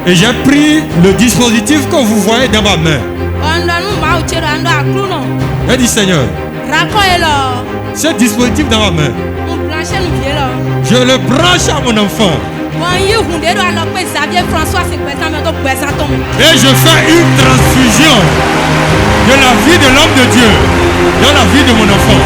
Et j'ai pris le dispositif que vous voyez dans ma main. J'ai dit Seigneur, ce dispositif dans ma main, je le branche à mon enfant. Et je fais une transfusion de la vie de l'homme de Dieu dans la vie de mon enfant.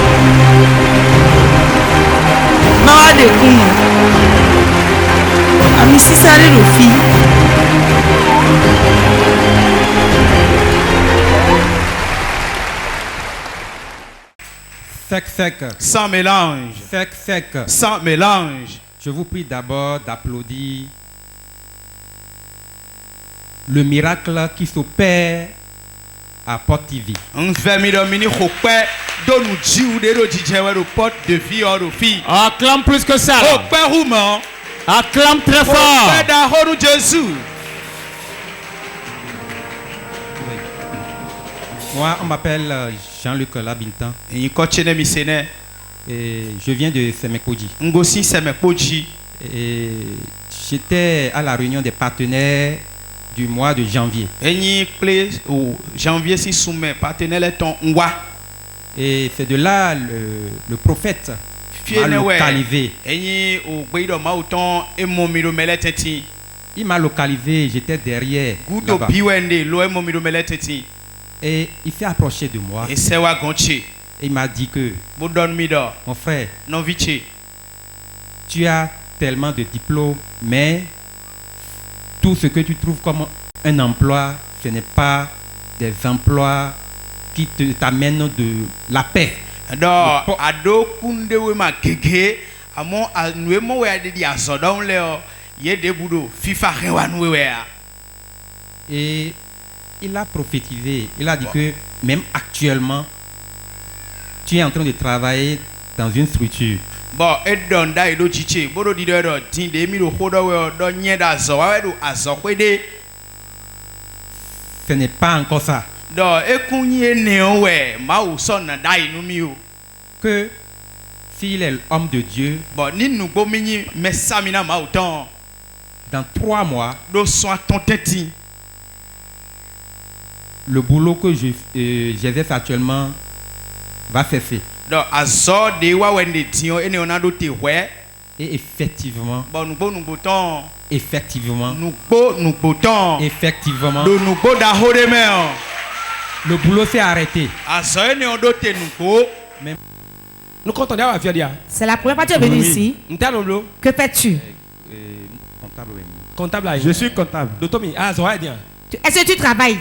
Sec. Sans mélange. Sec. Sans mélange. Je vous prie d'abord d'applaudir le miracle qui s'opère à Porte TV. Acclame plus que ça. Acclame très fort. Moi, on m'appelle Jean-Luc Labintan. Et je viens de Semekoji. Et j'étais à la réunion des partenaires du mois de janvier. Et c'est de là le prophète m'a localisé. Il m'a localisé, j'étais derrière. Et il s'est approché de moi. Et il m'a dit que, mon frère, tu as tellement de diplômes, mais tout ce que tu trouves comme un emploi, ce n'est pas des emplois qui t'amènent de la paix. Et il a prophétisé, il a dit que même actuellement, tu es en train de travailler dans une structure. Ce n'est pas encore ça. Que s'il est l'homme de Dieu, dans 3 mois, le boulot que j'exerce actuellement va cesser. Et effectivement, le boulot s'est arrêté. Nous comptons d'avoir fait dire. C'est la première fois que tu es venu ici. Que fais-tu? Comptable. Je suis comptable. Est-ce que tu travailles?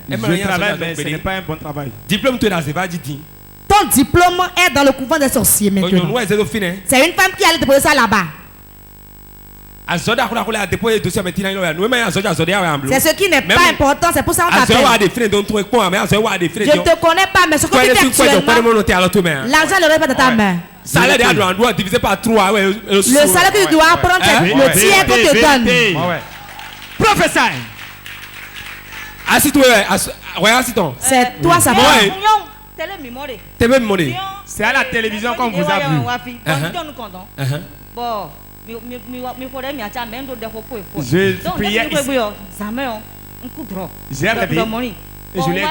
Je travaille, mais ce n'est pas un bon travail. Diplôme, tu n'as pas dit. Ton diplôme est dans le couvent des sorciers maintenant. C'est une femme qui allait déposer ça là-bas. C'est ce qui n'est pas important, c'est pour ça qu'on t'appelle. Je ne te connais pas, mais ce que tu fais actuellement, l'argent ne reste pas dans ta main. Le salaire que tu dois prendre, c'est le tiers qu'on te donne. Professeur. Assis-toi, assis-toi. C'est toi, ça va. C'est à la télévision qu'on vous a vu. Je priais ici. J'ai rêvé. Et je l'ai dit.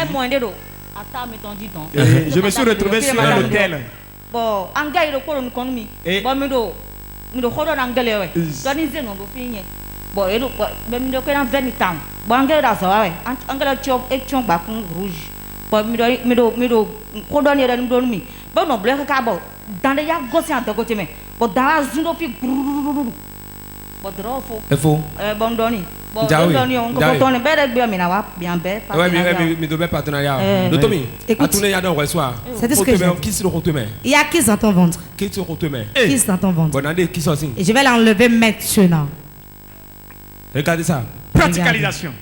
Et je me suis retrouvé sur un hôtel. Et c'est ce que j'ai. Il y a qui dans ton ventre? Qui dans ton ventre? Et je vais l'enlever maintenant. Regardez ça. Praticalisation.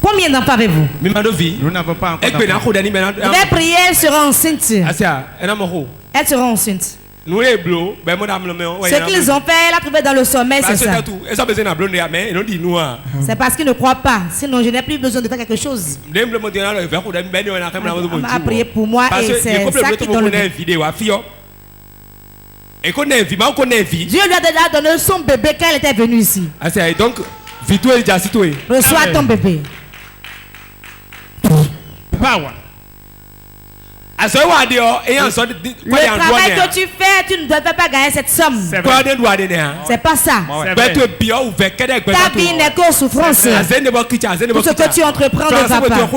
Combien d'enfants avez-vous? Nous n'avons pas encore d'enfants. Je vais prier, elle sera enceinte. Elle sera enceinte. Ce qu'ils ont fait, elle a trouvé dans le sommeil, c'est ça. C'est parce qu'ils ne croient pas. Sinon, je n'ai plus besoin de faire quelque chose. On m'a prié pour moi et c'est ça qui donne le but. Dieu lui a déjà donné son bébé quand elle était venue ici. Donc, reçois ton bébé. Power. Le travail que tu fais, tu ne devais pas gagner cette somme. C'est pas ça. Ta vie n'est qu'aux souffrances. Tout ce que tu entreprends ne va pas.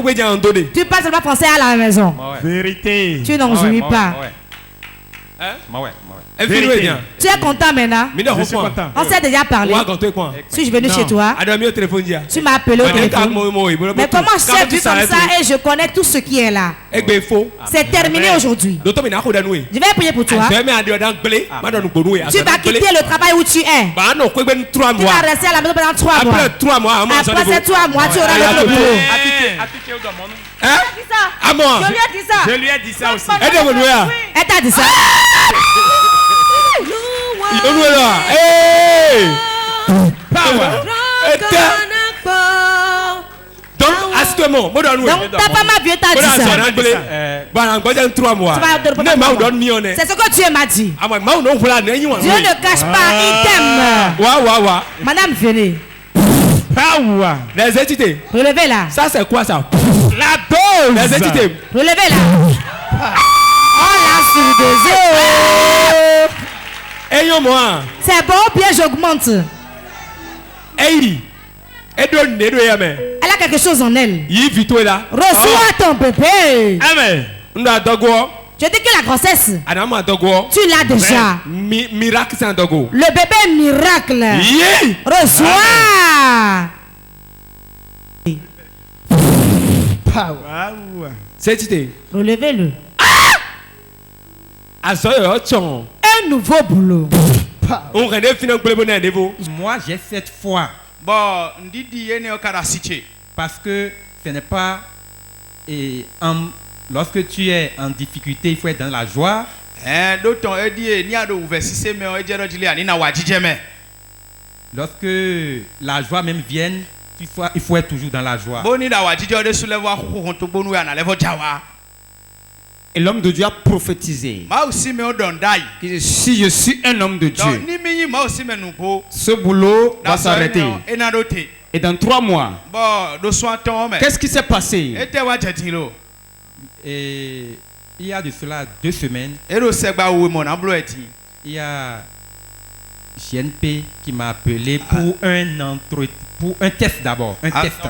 Tu parles seulement français à la maison. Vérité. Tu n'en jouis pas. Tu es content maintenant? Je suis content. On s'est déjà parlé. Suis-je venu chez toi? Tu m'as appelé au téléphone. Mais comment j'ai vu comme ça et je connais tout ce qui est là? C'est terminé aujourd'hui. Je vais prier pour toi. Tu vas quitter le travail où tu es. Tu vas rester à la maison pendant 3 mois. Après ces 3 mois, tu auras le boulot. À moi. Je lui ai dit ça. Je lui ai dit ça aussi. Elle t'a dit ça. Donc, assurément, donc ta femme a vu t'a dit ça. C'est ce que Dieu m'a dit. Dieu ne cache pas, il t'aime. Madame, venez. Relevez là. Ça c'est quoi ça? La dose. Relevez là. Oh là sur des yeux. C'est bon, bien j'augmente. Elle a quelque chose en elle. Reçois ton bébé. Amen. Je dis que la grossesse, tu l'as déjà. Le bébé miracle. Reçois. Relevez-le. Un nouveau boulot. Moi, j'ai cette foi. Parce que ce n'est pas lorsque tu es en difficulté, il faut être dans la joie. Lorsque la joie même vienne, il faut être toujours dans la joie. Et l'homme de Dieu a prophétisé. Si je suis un homme de Dieu, ce boulot va s'arrêter. Et dans 3 mois, qu'est-ce qui s'est passé? Et il y a de cela 2 semaines, il y a GNP qui m'a appelé pour pour un test d'abord. Un test.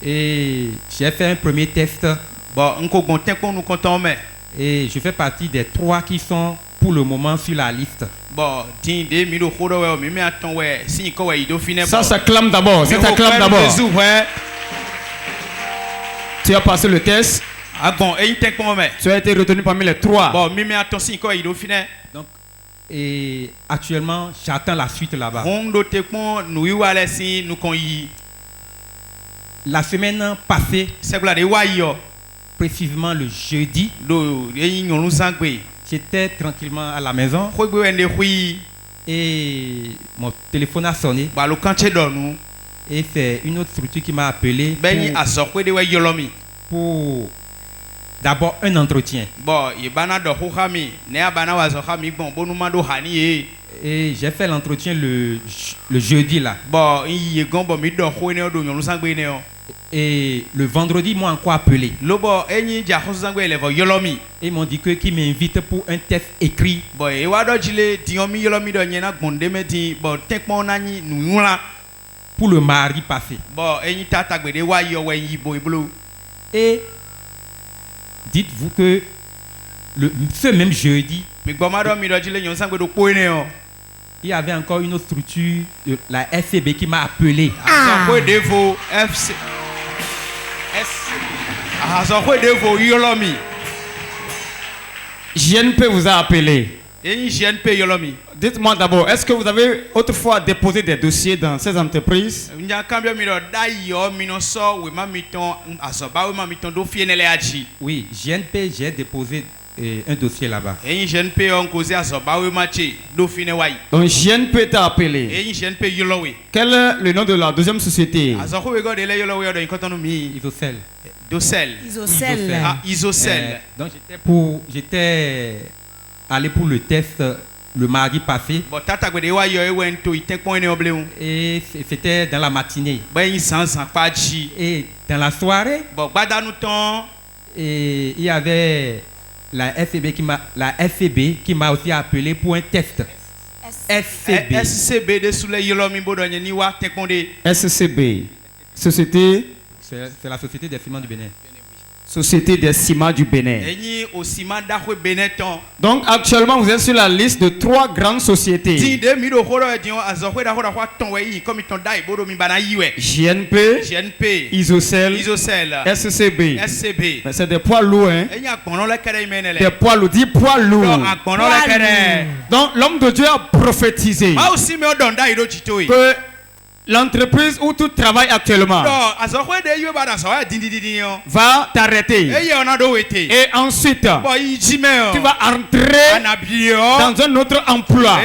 Et j'ai fait un premier test. Et je fais partie des 3 qui sont pour le moment sur la liste. Ça s'acclame d'abord. Ça s'acclame d'abord. Tu as passé le test. Tu as été retenu parmi les 3. Donc, et actuellement, j'attends la suite là-bas. La semaine passée, précisément le jeudi, j'étais tranquillement à la maison et mon téléphone a sonné. Et c'est une autre structure qui m'a appelé pour d'abord un entretien. Et j'ai fait l'entretien le jeudi là. Et le vendredi, ils m'ont encore appelé. Ils m'ont dit qu'ils m'invitent pour un test écrit. Pour le mardi passé. Et dites-vous que ce même jeudi, il y avait encore une autre structure, la FCB, qui m'a appelé. GNP vous a appelé. Dites-moi d'abord, est-ce que vous avez autrefois déposé des dossiers dans ces entreprises? Oui, GNP, j'ai déposé un dossier là-bas. Donc GNP t'a appelé. Quel est le nom de la deuxième société? Isocel. Ah, Isocel. Donc j'étais allé pour le test le mardi passé. Et c'était dans la matinée. Et dans la soirée, et il y avait la FEB qui m'a aussi appelé pour un test. SCB. Société. C'est la Société des Ciments du Bénin. Société des Ciments du Bénin. Donc actuellement vous êtes sur la liste de 3 grandes sociétés. GNP, Isocel, SCB. Mais c'est des poids lourds, hein? Des poids lourds, 10 poids lourds. Donc l'homme de Dieu a prophétisé que l'entreprise où tu travailles actuellement va t'arrêter. Et ensuite, tu vas entrer dans un autre emploi.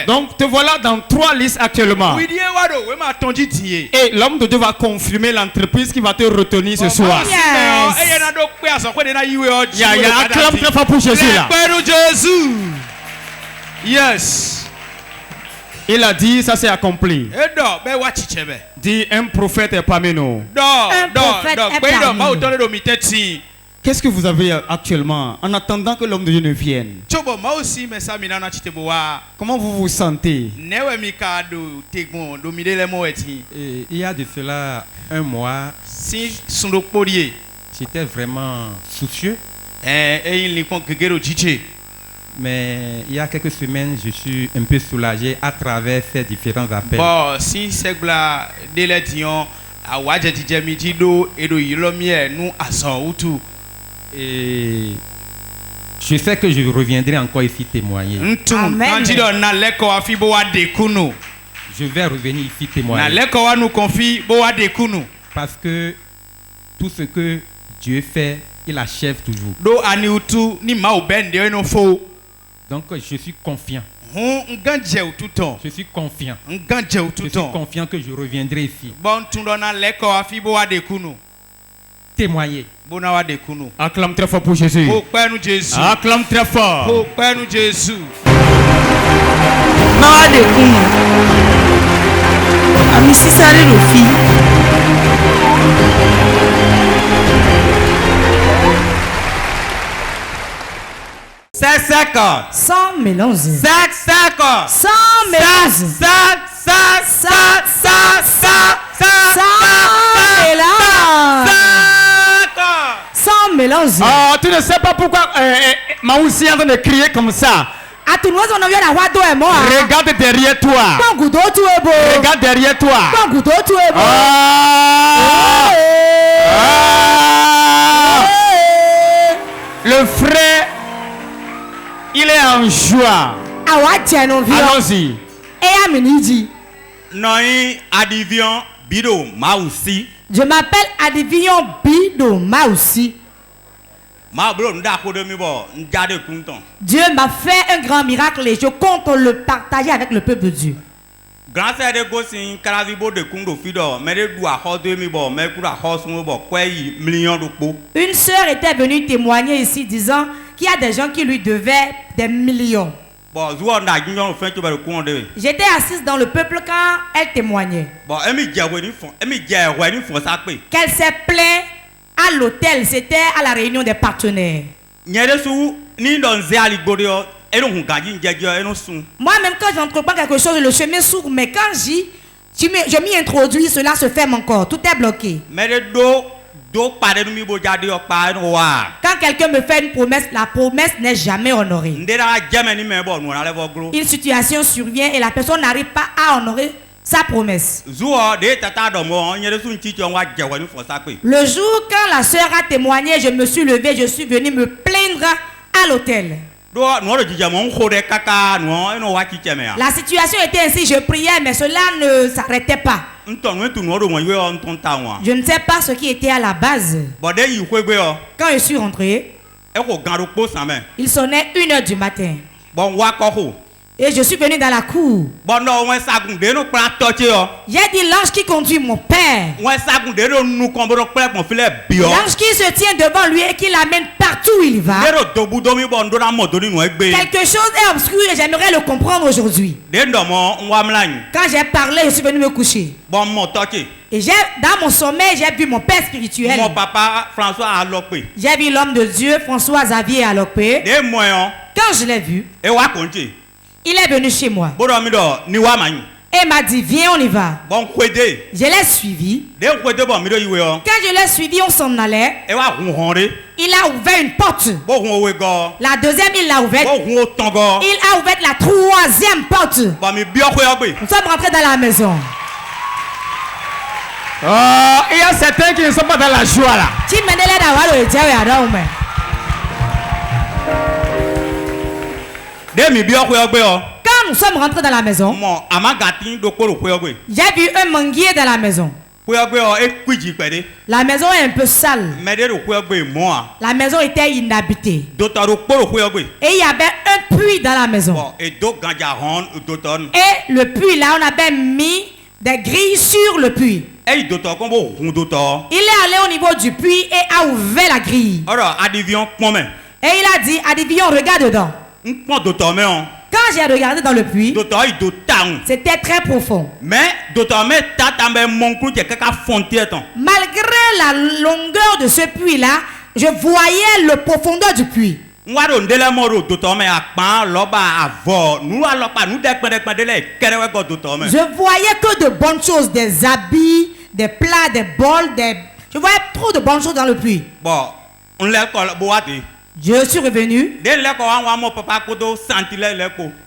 Donc, te voilà dans 3 listes actuellement. Et l'homme de Dieu va confirmer l'entreprise qui va te retenir ce soir. Acclame très fort pour Jésus là. Yes. Il a dit, ça c'est accompli. Dit, un prophète est parmi nous. Qu'est-ce que vous avez actuellement en attendant que l'homme de Dieu ne vienne? Comment vous vous sentez? Et il y a de cela un mois, j'étais vraiment soucieux. Mais il y a quelques semaines, je suis un peu soulagé à travers ces différents appels. Et je sais que je reviendrai encore ici témoigner. Amen. Je vais revenir ici témoigner. Parce que tout ce que Dieu fait, il achève toujours. Donc je suis confiant. Je suis confiant. Je suis confiant que je reviendrai ici. Témoigner. Acclame très fort pour Jésus. Acclame très fort. Sans mélange. Sans mélange. Ah, tu ne sais pas pourquoi Maoussi est en train de crier comme ça. Regarde derrière toi. Regarde derrière toi. Le frère, il est en joie. Allons-y. Je m'appelle Adivion Bido Maoussi. Dieu m'a fait un grand miracle et je compte le partager avec le peuple de Dieu. Une sœur était venue témoigner ici disant qu'il y a des gens qui lui devaient des millions. J'étais assise dans le peuple quand elle témoignait. Qu'elle s'est plainte à l'hôtel, c'était à la réunion des partenaires. Moi-même, quand j'entreprends quelque chose, le chemin s'ouvre, mais quand je m'y introduis, cela se ferme encore. Tout est bloqué. Quand quelqu'un me fait une promesse, la promesse n'est jamais honorée. Une situation survient et la personne n'arrive pas à honorer sa promesse. Le jour quand la sœur a témoigné, je me suis levé, je suis venu me plaindre à l'hôtel. La situation était ainsi, je priais, mais cela ne s'arrêtait pas. Je ne sais pas ce qui était à la base. Quand je suis rentré, il sonnait 1h du matin. Et je suis venu dans la cour. J'ai dit l'ange qui conduit mon père. L'ange qui se tient devant lui et qui l'amène partout où il va. Quelque chose est obscur et j'aimerais le comprendre aujourd'hui. Quand j'ai parlé, je suis venu me coucher. Et dans mon sommeil, j'ai vu mon père spirituel. Mon papa François Alokpe. J'ai vu l'homme de Dieu François Xavier Alokpe. Quand je l'ai vu, il est venu chez moi et m'a dit viens on y va. Je l'ai suivi. Quand je l'ai suivi, on s'en allait. Il a ouvert une porte. La deuxième il l'a ouverte. Il a ouvert la troisième porte. Nous sommes rentrés dans la maison. Il y a certains qui ne sont pas dans la joie là. Quand nous sommes rentrés dans la maison, j'ai vu un manguier dans la maison. La maison est un peu sale. La maison était inhabitée. Et il y avait un puits dans la maison. Et le puits là, on avait mis des grilles sur le puits. Il est allé au niveau du puits et a ouvert la grille. Et il a dit, Adivion, regarde dedans. Quand j'ai regardé dans le puits, c'était très profond. Malgré la longueur de ce puits-là, je voyais la profondeur du puits. Je voyais que de bonnes choses, des habits, des plats, des bols, je voyais trop de bonnes choses dans le puits. Je suis revenu.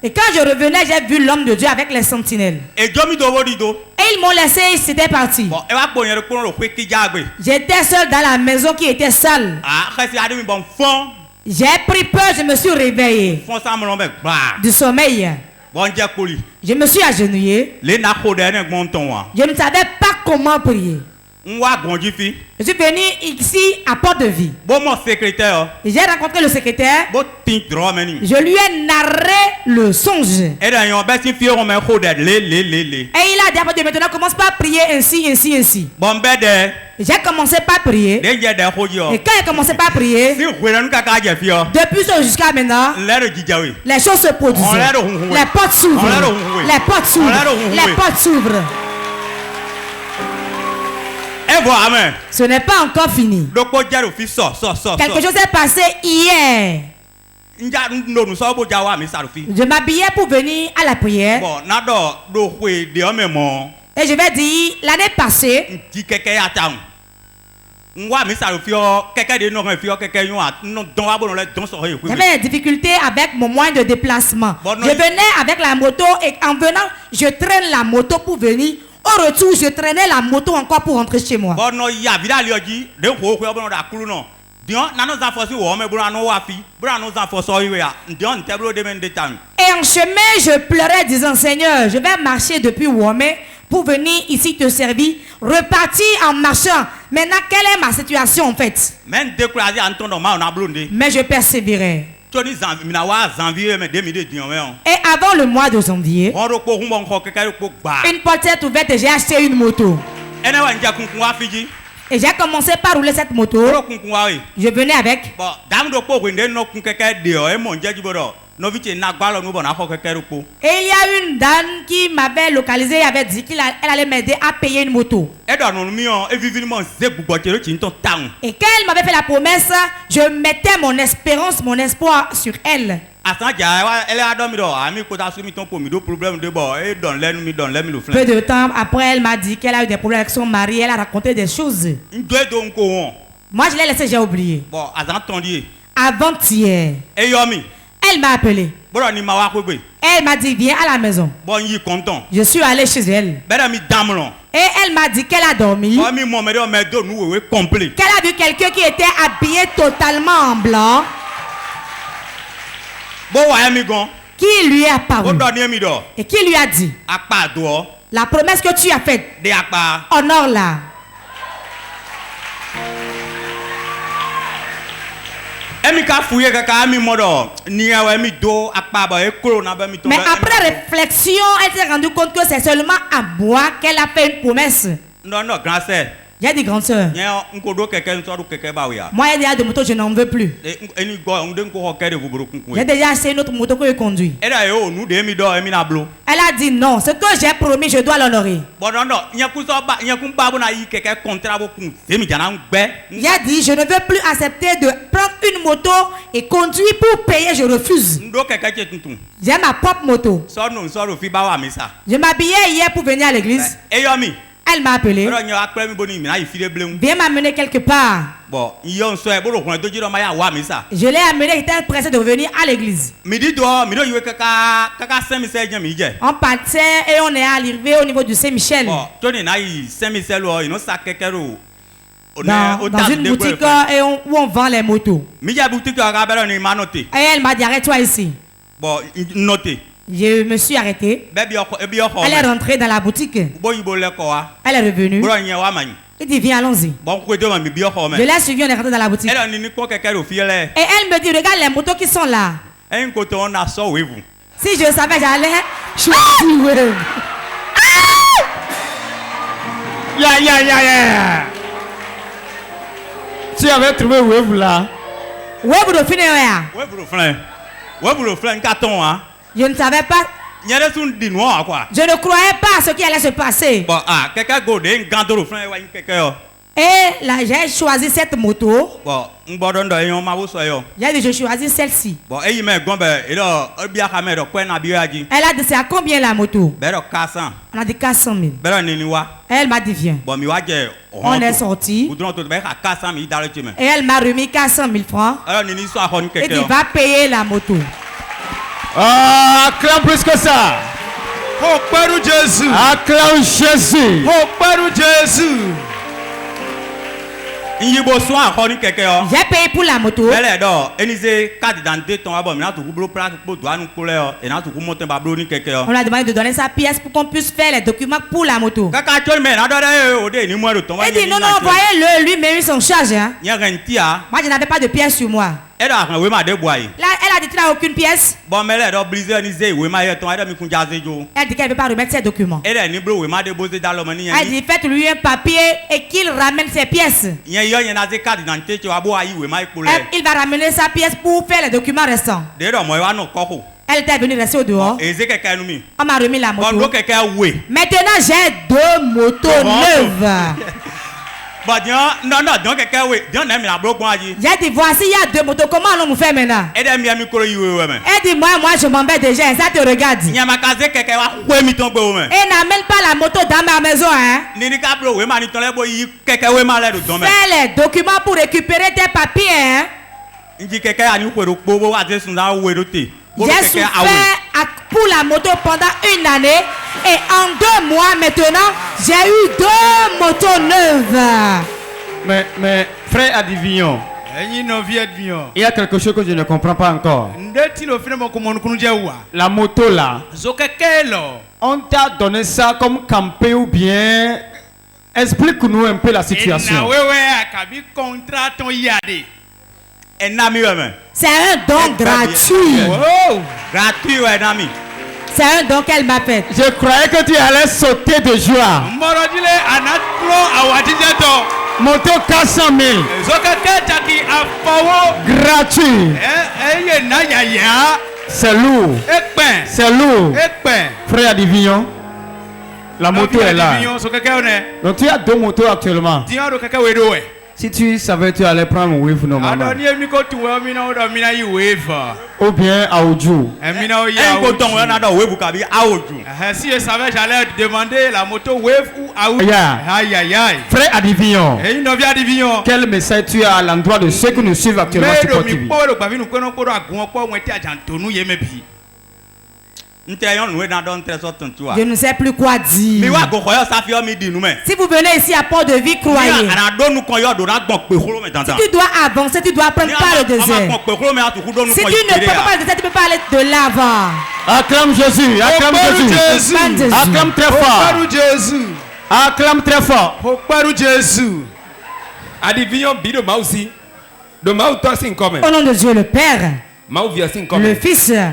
Et quand je revenais, j'ai vu l'homme de Dieu avec les sentinelles. Et ils m'ont laissé, ils étaient partis. J'étais seul dans la maison qui était sale. J'ai pris peur, je me suis réveillé du sommeil. Je me suis agenouillé. Je ne savais pas comment prier. Je suis venu ici à Porte de Vie. J'ai rencontré le secrétaire. Je lui ai narré le songe. Et il a dit maintenant commence pas à prier ainsi. J'ai commencé par prier. Et quand j'ai commencé par prier, depuis ce jusqu'à maintenant, les choses se produisent. Les portes s'ouvrent. Les portes s'ouvrent. Les portes s'ouvrent. Ce n'est pas encore fini. Quelque chose est passé hier. Je m'habillais pour venir à la prière. Et je vais dire, l'année passée, j'avais des difficultés avec mon moyen de déplacement. Je venais avec la moto et en venant, je traîne la moto pour venir. Au retour, je traînais la moto encore pour rentrer chez moi. Et en chemin, je pleurais disant, Seigneur, je vais marcher depuis Womé pour venir ici te servir, repartir en marchant. Maintenant, quelle est ma situation en fait? Mais je persévérais. Et avant le mois de janvier, une porte s'est ouverte et j'ai acheté une moto. Et j'ai commencé par rouler cette moto. Je venais avec. Et il y a une dame qui m'avait localisé et avait dit qu'elle allait m'aider à payer une moto. Et quand elle m'avait fait la promesse, je mettais mon espérance, mon espoir sur elle. Peu de temps après, elle m'a dit qu'elle a eu des problèmes avec son mari. Elle a raconté des choses. Moi, je l'ai laissé, j'ai oublié. Avant-hier, elle m'a appelé. Elle m'a dit viens à la maison. Je suis allé chez elle. Et elle m'a dit qu'elle a dormi. Qu'elle a vu quelqu'un qui était habillé totalement en blanc. Qui lui est apparu? Et qui lui a dit? La promesse que tu as faite, honore-la. Mais après réflexion, elle s'est rendue compte que c'est seulement à moi qu'elle a fait une promesse. Non, grand sœur. J'ai dit grande sœur. Moi, il y a déjà de motos, je n'en veux plus. J'ai déjà acheté une autre moto que je conduis. Elle a dit non, ce que j'ai promis, je dois l'honorer. Il a dit je ne veux plus accepter de prendre une moto et conduire pour payer, je refuse. J'ai ma propre moto. Je m'habillais hier pour venir à l'église. Elle m'a appelé. Viens m'amener quelque part. Je l'ai amené, il était pressé de revenir à l'église. On partait et on est arrivé au niveau du Saint-Michel. Dans une boutique où on vend les motos. Et elle m'a dit arrête-toi ici. Je me suis arrêté. Elle est rentrée dans la boutique. Elle est revenue. Il dit viens, allons-y. Je l'ai suivi, on est rentré dans la boutique. Et elle me dit regarde les motos qui sont là. Si je savais, j'allais choisir Wave. Tu avais trouvé Wave là. Wave de finir. Je ne savais pas. Je ne croyais pas à ce qui allait se passer. Et là, j'ai choisi cette moto. J'ai dit, je choisis celle-ci. Elle a dit, c'est à combien la moto? On a dit 400 000. Elle m'a dit, viens. On est sorti. Et elle m'a remis 400 000 francs. Et dit, va payer la moto. Acclame plus que ça. Acclame Jésus. Acclame Jésus. Acclame Jésus. J'ai payé pour la moto. On a demandé de donner sa pièce pour qu'on puisse faire les documents pour la moto. Il dit non, voyez-le, lui, mais ils sont chargés. Hein. Moi, je n'avais pas de pièce sur moi. Là, elle a dit tu n'as aucune pièce. Elle dit qu'elle ne veut pas remettre ses documents. Elle dit faites-lui un papier et qu'il ramène ses pièces. Il va ramener sa pièce pour faire les documents restants. Elle était venue rester au dehors. On m'a remis la moto. Maintenant j'ai 2 motos neuves. J'ai dit voici il y a 2 motos, comment allons-nous faire maintenant? Elle dit moi je m'embête déjà, ça te regarde. Et n'amène pas la moto dans ma maison hein. Fais les documents pour récupérer tes papiers hein. J'ai souffert pour la moto pendant 1 année et en 2 mois maintenant, j'ai eu 2 motos neuves. Mais frère Adivignon, il y a quelque chose que je ne comprends pas encore. La moto là, on t'a donné ça comme campé ou bien? Explique-nous un peu la situation. C'est un don gratuit. Oh, gratuit, ouais, Nami. C'est un don qu'elle m'a fait. Je croyais que tu allais sauter de joie. Moto 400 000. Gratuit. C'est lourd. C'est lourd. Frère Adivignon, la moto est là. Donc tu as 2 motos actuellement. Si tu savais, tu allais prendre un wave normalement. Ou bien à Oju. Si je savais, j'allais demander la moto wave ou à Oju. Aïe aïe aïe. Frère Adivignon, quel message tu as à l'endroit de ceux qui nous suivent actuellement sur TV? Je ne sais plus quoi dire. Si vous venez ici à Port de Vie, croyez. Si tu dois avancer, tu dois prendre pas le désert. Si tu ne prends pas le désert, tu peux pas aller de l'avant. Acclame Jésus, acclame Jésus. Acclame très fort. Acclame très fort. Au nom de Dieu le Père, le Fils et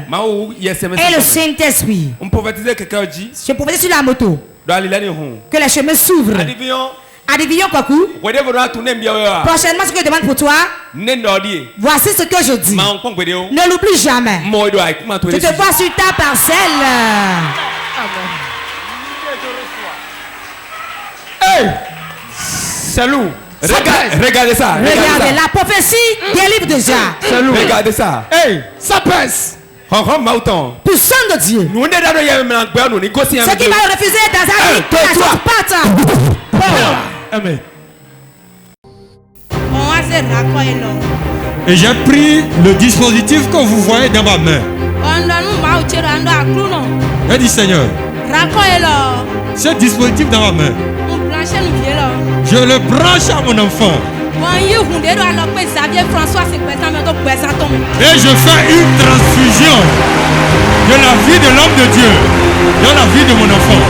le Saint-Esprit. Je prophétise sur la moto que les chemins s'ouvrent. Adivillon Kwaku, prochainement ce que je demande pour toi, voici ce que je dis. Ne l'oublie jamais. Je te vois sur ta parcelle. Hey, c'est lourd. Regardez ça. Regardez, la prophétie délivre déjà. Regardez ça. Hey, ça pèse. Puissant de Dieu. Ce qui va refuser dans sa vie, Amen. Et j'ai pris le dispositif que vous voyez dans ma main. J'ai dit Seigneur, ce dispositif dans ma main, je le branche à mon enfant. Et je fais une transfusion de la vie de l'homme de Dieu dans la vie de mon enfant.